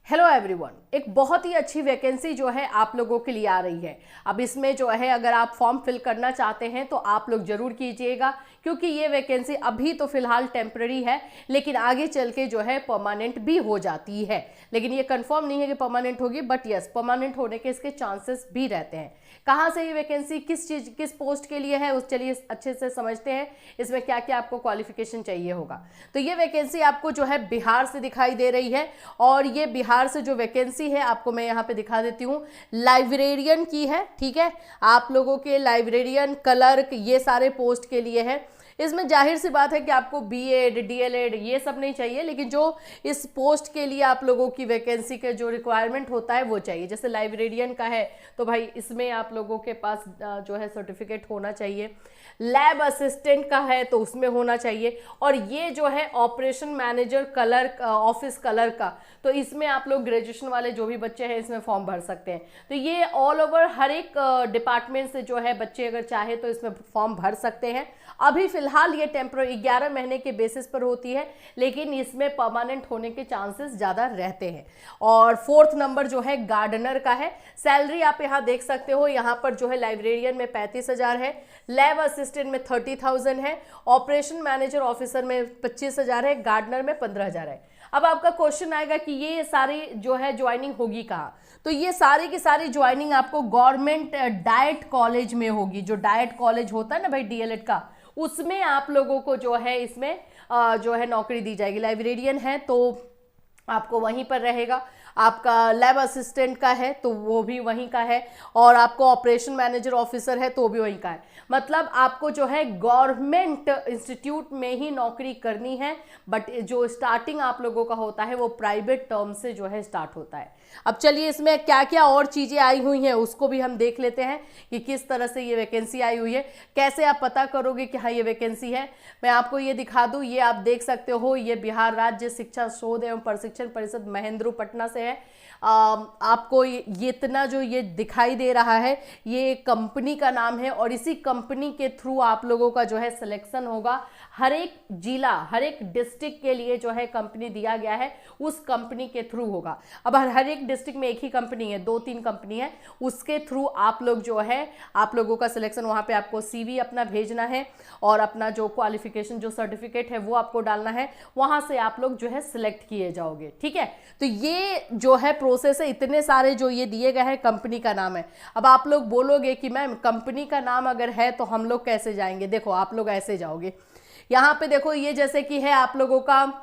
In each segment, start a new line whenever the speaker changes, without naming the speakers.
Hello everyone, एक बहुत ही अच्छी वैकेंसी जो है आप लोगों के लिए आ रही है। अब इसमें जो है अगर आप फॉर्म फिल करना चाहते हैं तो आप लोग जरूर कीजिएगा, क्योंकि ये वैकेंसी अभी तो फिलहाल टेम्पररी है, लेकिन आगे चल के जो है परमानेंट भी हो जाती है। लेकिन ये कंफर्म नहीं है कि परमानेंट होगी, बट यस परमानेंट होने के इसके चांसेस भी रहते हैं। कहाँ से ये वैकेंसी, किस पोस्ट के लिए है, उस चलिए अच्छे से समझते हैं इसमें क्या क्या आपको क्वालिफिकेशन चाहिए होगा। तो ये वैकेंसी आपको जो है बिहार से दिखाई दे रही है, और ये बिहार से जो वैकेंसी है आपको मैं यहाँ पे दिखा देती हूँ, लाइब्रेरियन की है। ठीक है, आप लोगों के लाइब्रेरियन, क्लर्क, ये सारे पोस्ट के लिए है। इसमें जाहिर सी बात है कि आपको बीएड, डीएलएड ये सब नहीं चाहिए, लेकिन जो इस पोस्ट के लिए आप लोगों की वैकेंसी के जो रिक्वायरमेंट होता है वो चाहिए। जैसे लाइब्रेरियन का है तो भाई इसमें आप लोगों के पास जो है सर्टिफिकेट होना चाहिए। लैब असिस्टेंट का है तो उसमें होना चाहिए। और ये जो है operation manager clerk, office clerk का, तो इसमें आप लोग ग्रेजुएशन वाले जो भी बच्चे हैं इसमें फॉर्म भर सकते हैं। तो ये ऑल ओवर हर एक डिपार्टमेंट से जो है बच्चे अगर चाहे तो इसमें फॉर्म भर सकते हैं। अभी फिलहाल ये टेम्पररी 11 महीने के बेसिस पर होती है, लेकिन इसमें परमानेंट होने के चांसेस ज़्यादा रहते हैं। और 4th नंबर जो है गार्डनर का है। सैलरी आप यहाँ देख सकते हो, यहाँ पर जो है लाइब्रेरियन में 35,000 है, लैब असिस्टेंट में 30,000 है, ऑपरेशन मैनेजर ऑफिसर में 25,000 है, गार्डनर में 15,000 है। अब आपका क्वेश्चन आएगा कि ये सारी जो है ज्वाइनिंग होगी कहाँ, तो ये सारी की सारी ज्वाइनिंग आपको गवर्नमेंट डाइट कॉलेज में होगी। जो डाइट कॉलेज होता है ना भाई डीएलएड का, उसमें आप लोगों को जो है इसमें जो है नौकरी दी जाएगी। लाइब्रेरियन है तो आपको वहीं पर रहेगा, आपका लैब असिस्टेंट का है तो वो भी वहीं का है, और आपको ऑपरेशन मैनेजर ऑफिसर है तो वो भी वहीं का है। मतलब आपको जो है गवर्नमेंट इंस्टीट्यूट में ही नौकरी करनी है, बट जो स्टार्टिंग आप लोगों का होता है वो प्राइवेट टर्म से जो है स्टार्ट होता है। अब चलिए इसमें क्या क्या और चीज़ें आई हुई हैं उसको भी हम देख लेते हैं कि किस तरह से ये वैकेंसी आई हुई है। कैसे आप पता करोगे कि हाँ ये वैकेंसी है, मैं आपको ये दिखा दूँ। ये आप देख सकते हो, ये बिहार राज्य शिक्षा शोध एवं प्रशिक्षण परिषद महेंद्रू पटना से है। आपको ये इतना जो ये दिखाई दे रहा है ये कंपनी का नाम है, और इसी कंपनी के थ्रू आप लोगों का जो है सिलेक्शन होगा। हर एक जिला, हर एक डिस्ट्रिक्ट के लिए जो है कंपनी दिया गया है, उस कंपनी के थ्रू होगा। अब हर एक डिस्ट्रिक्ट में एक ही कंपनी है, 2-3 कंपनी है, उसके थ्रू आप लोग जो है आप लोगों का सिलेक्शन, वहाँ पे आपको सीवी अपना भेजना है और अपना जो क्वालिफिकेशन, जो सर्टिफिकेट है वो आपको डालना है, वहाँ से आप लोग जो है सिलेक्ट किए जाओगे। ठीक है, तो ये जो है प्रोसेस है। इतने सारे जो ये दिए गए हैं कंपनी का नाम है। अब आप लोग बोलोगे कि मैम कंपनी का नाम अगर है तो हम लोग कैसे जाएंगे। देखो आप लोग ऐसे जाओगे, यहाँ पे देखो ये जैसे कि है आप लोगों का,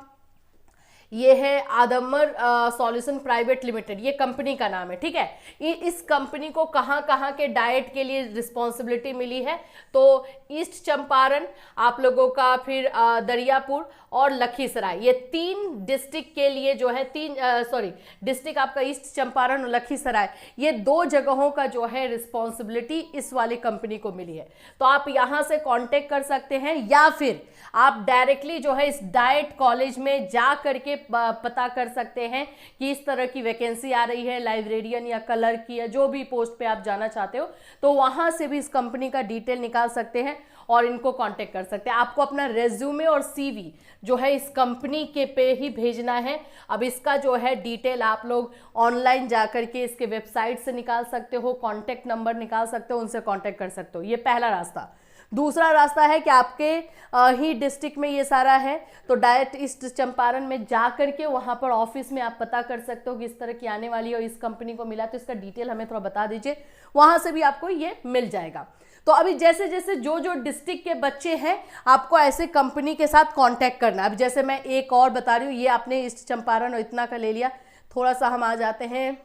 ये है आदमर सॉल्यूशन प्राइवेट लिमिटेड, ये कंपनी का नाम है। ठीक है, इस कंपनी को कहाँ कहाँ के डाइट के लिए रिस्पॉन्सिबिलिटी मिली है, तो ईस्ट चंपारण आप लोगों का, फिर दरियापुर और लखीसराय, ये 3 डिस्ट्रिक्ट के लिए जो है डिस्ट्रिक्ट आपका ईस्ट चंपारण और लखीसराय, ये 2 जगहों का जो है रिस्पॉन्सिबिलिटी इस वाली कंपनी को मिली है। तो आप यहाँ से कांटेक्ट कर सकते हैं, या फिर आप डायरेक्टली जो है इस डाइट कॉलेज में जा करके पता कर सकते हैं कि इस तरह की वैकेंसी आ रही है, लाइब्रेरियन या क्लर्क की, या जो भी पोस्ट पे आप जाना चाहते हो, तो वहां से भी इस कंपनी का डिटेल निकाल सकते हैं और इनको कांटेक्ट कर सकते हैं। आपको अपना रेज्यूमे और सीवी जो है इस कंपनी के पे ही भेजना है। अब इसका जो है डिटेल आप लोग ऑनलाइन जाकर के इसके वेबसाइट से निकाल सकते हो, कांटेक्ट नंबर निकाल सकते हो, उनसे कांटेक्ट कर सकते हो। ये पहला रास्ता। दूसरा रास्ता है कि आपके ही डिस्ट्रिक्ट में ये सारा है, तो डायरेक्ट ईस्ट चंपारण में जा करके वहाँ पर ऑफिस में आप पता कर सकते हो कि इस तरह की आने वाली है और इस कंपनी को मिला, तो इसका डिटेल हमें थोड़ा बता दीजिए, वहाँ से भी आपको ये मिल जाएगा। तो अभी जैसे जैसे जो जो डिस्ट्रिक्ट के बच्चे हैं आपको ऐसे कंपनी के साथ कांटेक्ट करना है। अब जैसे मैं एक और बता रही हूँ, ये आपने ईस्ट चंपारण और इतना का ले लिया, थोड़ा सा हम आ जाते हैं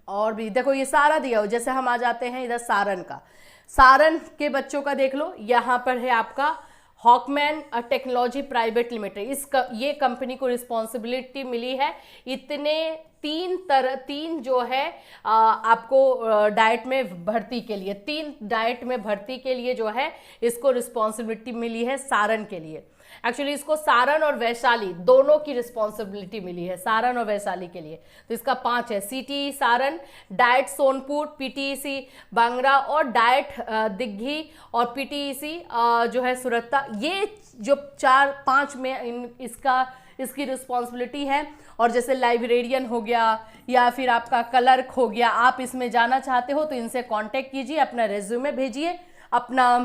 और भी देखो ये सारा दिया हो। जैसे हम आ जाते हैं इधर सारण का, सारण के बच्चों का देख लो, यहाँ पर है आपका हॉकमैन टेक्नोलॉजी प्राइवेट लिमिटेड, ये कंपनी को रिस्पॉन्सिबिलिटी मिली है। इतने 3 जो है आपको डाइट में भर्ती के लिए, 3 डाइट में भर्ती के लिए जो है इसको रिस्पॉन्सिबिलिटी मिली है सारण के लिए। एक्चुअली इसको सारण और वैशाली दोनों की रिस्पॉन्सिबिलिटी मिली है, सारण और वैशाली के लिए। तो इसका 5 है, CTE Saran, diet Sonpur, PTEC bangda और डाइट दिग्घी और पीटीईसी जो है सुरत्ता। ये जो 4-5 में इसकी रिस्पॉन्सिबिलिटी है। और जैसे लाइब्रेरियन हो गया या फिर आपका क्लर्क हो गया, आप इसमें जाना चाहते हो तो इनसे कांटेक्ट कीजिए, अपना रेज्यूमे भेजिए, अपना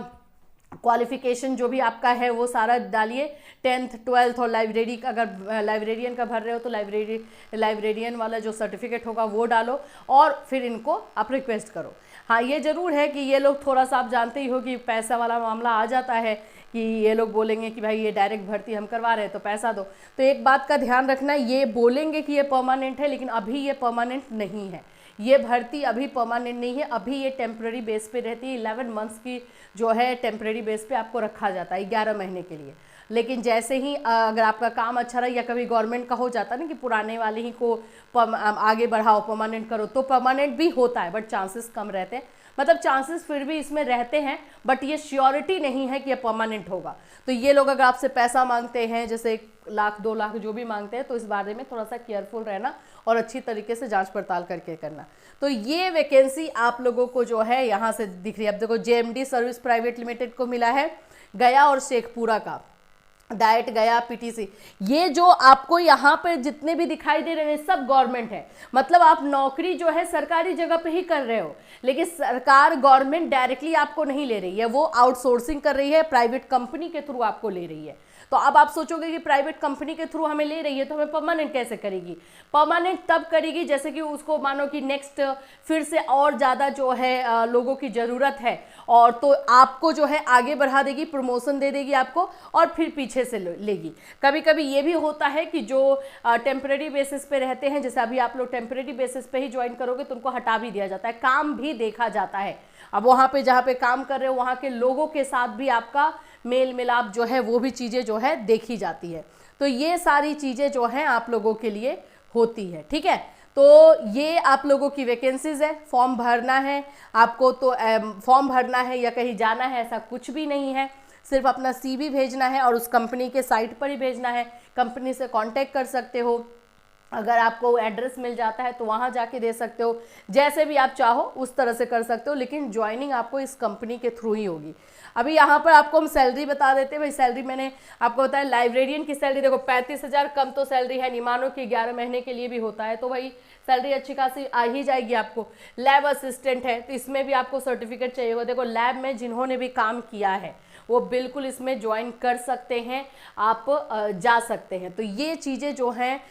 क्वालिफिकेशन जो भी आपका है वो सारा डालिए, 10th 12th और लाइब्रेरी का, अगर लाइब्रेरियन का भर रहे हो तो लाइब्रेरियन वाला जो सर्टिफिकेट होगा वो डालो और फिर इनको आप रिक्वेस्ट करो। हाँ, ये ज़रूर है कि ये लोग थोड़ा सा, आप जानते ही हो कि पैसा वाला मामला आ जाता है कि ये लोग बोलेंगे कि भाई ये डायरेक्ट भर्ती हम करवा रहे हैं तो पैसा दो। तो एक बात का ध्यान रखना, ये बोलेंगे कि ये परमानेंट है, लेकिन अभी ये परमानेंट नहीं है। ये भर्ती अभी परमानेंट नहीं है, अभी ये टेम्प्रेरी बेस पे रहती है। 11 मंथ्स की जो है टेम्प्रेरी बेस पे आपको रखा जाता है 11 महीने के लिए। लेकिन जैसे ही अगर आपका काम अच्छा रहा या कभी गवर्नमेंट का हो जाता है ना कि पुराने वाले ही को आगे बढ़ाओ, परमानेंट करो, तो परमानेंट भी होता है, बट चांसेस कम रहते हैं। मतलब चांसेस फिर भी इसमें रहते हैं, बट ये श्योरिटी नहीं है कि ये परमानेंट होगा। तो ये लोग अगर आपसे पैसा मांगते हैं, जैसे 1 लाख 2 लाख जो भी मांगते हैं, तो इस बारे में थोड़ा सा केयरफुल रहना और अच्छी तरीके से जांच पड़ताल करके करना। तो ये वैकेंसी आप लोगों को जो है यहाँ से दिख रही है। अब देखो, जेएमडी सर्विस प्राइवेट लिमिटेड को मिला है गया और शेखपुरा का, डाइट गया, पीटीसी। ये जो आपको यहाँ पर जितने भी दिखाई दे रहे हैं सब गवर्नमेंट है। मतलब आप नौकरी जो है सरकारी जगह पे ही कर रहे हो, लेकिन सरकार गवर्नमेंट डायरेक्टली आपको नहीं ले रही है, वो आउटसोर्सिंग कर रही है, प्राइवेट कंपनी के थ्रू आपको ले रही है। तो अब आप सोचोगे कि प्राइवेट कंपनी के थ्रू हमें ले रही है तो हमें परमानेंट कैसे करेगी? परमानेंट तब करेगी जैसे कि उसको मानो कि नेक्स्ट फिर से और ज़्यादा जो है लोगों की ज़रूरत है, और तो आपको जो है आगे बढ़ा देगी, प्रमोशन दे देगी आपको और फिर पीछे से लेगी। कभी कभी ये भी होता है कि जो टेम्परेरी बेसिस पे रहते हैं, जैसे अभी आप लोग टेम्परेरी बेसिस पे ही ज्वाइन करोगे तो उनको हटा भी दिया जाता है, काम भी देखा जाता है। अब वहाँ पे जहाँ पे काम कर रहे हो वहाँ के लोगों के साथ भी आपका मेल मिलाप जो है वो भी चीज़ें जो है देखी जाती है। तो ये सारी चीज़ें जो हैं आप लोगों के लिए होती है, ठीक है। तो ये आप लोगों की वैकेंसीज है, फॉर्म भरना है आपको। तो फॉर्म भरना है या कहीं जाना है ऐसा कुछ भी नहीं है, सिर्फ अपना CV भेजना है और उस कंपनी के साइट पर ही भेजना है। कंपनी से कांटेक्ट कर सकते हो, अगर आपको एड्रेस मिल जाता है तो वहाँ जाके दे सकते हो, जैसे भी आप चाहो उस तरह से कर सकते हो, लेकिन ज्वाइनिंग आपको इस कंपनी के थ्रू ही होगी। अभी यहाँ पर आपको हम सैलरी बता देते हैं। भाई सैलरी मैंने आपको बताया, लाइब्रेरियन की सैलरी देखो 35,000, कम तो सैलरी है नहीं, मानो कि 11 महीने के लिए भी होता है तो भाई सैलरी अच्छी खासी आ ही जाएगी आपको। लैब असिस्टेंट है तो इसमें भी आपको सर्टिफिकेट चाहिए होगा। देखो, लैब में जिन्होंने भी काम किया है वो बिल्कुल इसमें ज्वाइन कर सकते हैं, आप जा सकते हैं। तो ये चीज़ें जो हैं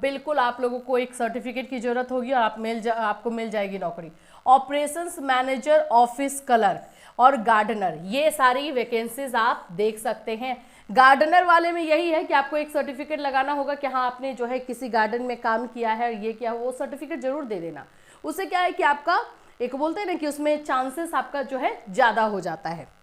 बिल्कुल आप लोगों को एक सर्टिफिकेट की ज़रूरत होगी और आपको मिल जाएगी नौकरी। ऑपरेशंस मैनेजर, ऑफिस क्लर्क और गार्डनर, ये सारी वैकेंसीज आप देख सकते हैं। गार्डनर वाले में यही है कि आपको एक सर्टिफिकेट लगाना होगा कि हाँ आपने जो है किसी गार्डन में काम किया है और ये क्या, वो सर्टिफिकेट जरूर दे देना। उससे क्या है कि आपका एक बोलते हैं ना कि उसमें चांसेस आपका जो है ज़्यादा हो जाता है।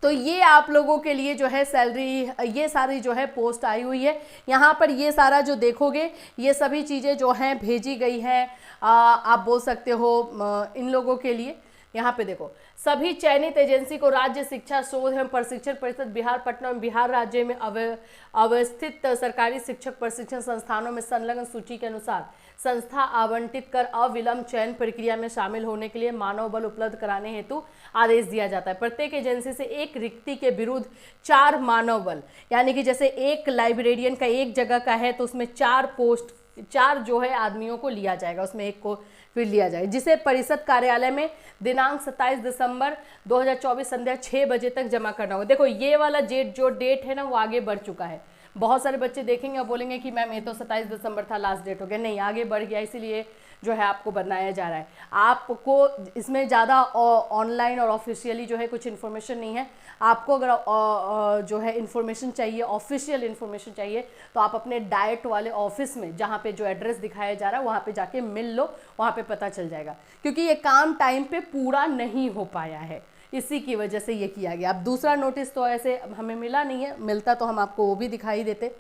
तो ये आप लोगों के लिए जो है सैलरी, ये सारी जो है पोस्ट आई हुई है। यहाँ पर ये सारा जो देखोगे ये सभी चीज़ें जो हैं भेजी गई हैं, आप बोल सकते हो इन लोगों के लिए। यहाँ पे देखो, सभी चयनित एजेंसी को राज्य शिक्षा शोध एवं प्रशिक्षण परिषद बिहार पटना एवं बिहार राज्य में अवस्थित सरकारी शिक्षक प्रशिक्षण संस्थानों में संलग्न सूची के अनुसार संस्था आवंटित कर अविलंब चयन प्रक्रिया में शामिल होने के लिए मानव बल उपलब्ध कराने हेतु आदेश दिया जाता है। प्रत्येक एजेंसी से एक रिक्ति के विरुद्ध 4 मानव बल, यानी कि जैसे एक लाइब्रेरियन का एक जगह का है तो उसमें 4 पोस्ट, 4 जो है आदमियों को लिया जाएगा, उसमें एक को फिर लिया जाए, जिसे परिषद कार्यालय में दिनांक 27 दिसंबर 2024 संध्या 6 बजे तक जमा करना होगा। देखो, ये वाला जो डेट है ना वो आगे बढ़ चुका है। बहुत सारे बच्चे देखेंगे और बोलेंगे कि मैम ये तो 27 दिसंबर था, लास्ट डेट हो गया। नहीं, आगे बढ़ गया, इसीलिए जो है आपको बनाया जा रहा है। आपको इसमें ज़्यादा ऑनलाइन और ऑफिशियली जो है कुछ इन्फॉर्मेशन नहीं है। आपको अगर जो है इन्फॉर्मेशन चाहिए, ऑफिशियल इन्फॉर्मेशन चाहिए, तो आप अपने डाइट वाले ऑफिस में जहाँ पे जो एड्रेस दिखाया जा रहा है वहाँ पे जाके मिल लो, वहाँ पे पता चल जाएगा। क्योंकि ये काम टाइम पे पूरा नहीं हो पाया है, इसी की वजह से ये किया गया। अब दूसरा नोटिस तो ऐसे हमें मिला नहीं है, मिलता तो हम आपको वो भी दिखाई देते।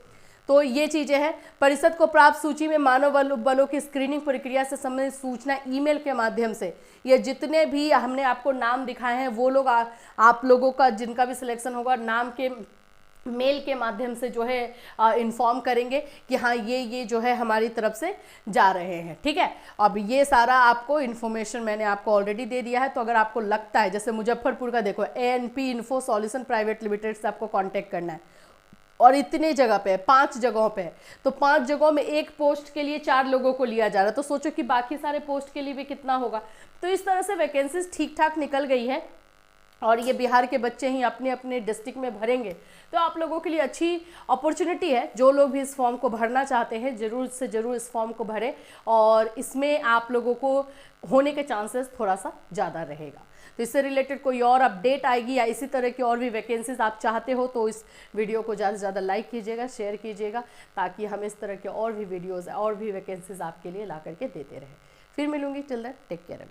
तो ये चीज़ें हैं। परिषद को प्राप्त सूची में मानव बलों की स्क्रीनिंग प्रक्रिया से संबंधित सूचना ईमेल के माध्यम से, ये जितने भी हमने आपको नाम दिखाए हैं वो लोग आप लोगों का जिनका भी सिलेक्शन होगा, नाम के मेल के माध्यम से जो है इन्फॉर्म करेंगे कि हाँ ये जो है हमारी तरफ से जा रहे हैं। ठीक है, अब ये सारा आपको इन्फॉर्मेशन मैंने आपको ऑलरेडी दे दिया है। तो अगर आपको लगता है, जैसे मुजफ्फरपुर का देखो, ANP info solution private limited से आपको कांटेक्ट करना है और इतने जगह पे 5 जगहों पे, तो 5 जगहों में एक पोस्ट के लिए 4 लोगों को लिया जा रहा है, तो सोचो कि बाकी सारे पोस्ट के लिए भी कितना होगा। तो इस तरह से वैकेंसीज ठीक ठाक निकल गई है और ये बिहार के बच्चे ही अपने अपने डिस्ट्रिक्ट में भरेंगे। तो आप लोगों के लिए अच्छी अपॉर्चुनिटी है। जो लोग भी इस फॉर्म को भरना चाहते हैं ज़रूर से ज़रूर इस फॉर्म को भरें और इसमें आप लोगों को होने के चांसेस थोड़ा सा ज़्यादा रहेगा। तो इससे रिलेटेड कोई और अपडेट आएगी या इसी तरह की और भी वैकेंसीज आप चाहते हो तो इस वीडियो को ज़्यादा से ज़्यादा लाइक कीजिएगा, शेयर कीजिएगा, ताकि हम इस तरह के और भी वीडियोज़ और भी वैकेंसीज आपके लिए ला करके देते रहें। फिर मिलूंगी, टिल दैट टेक केयर।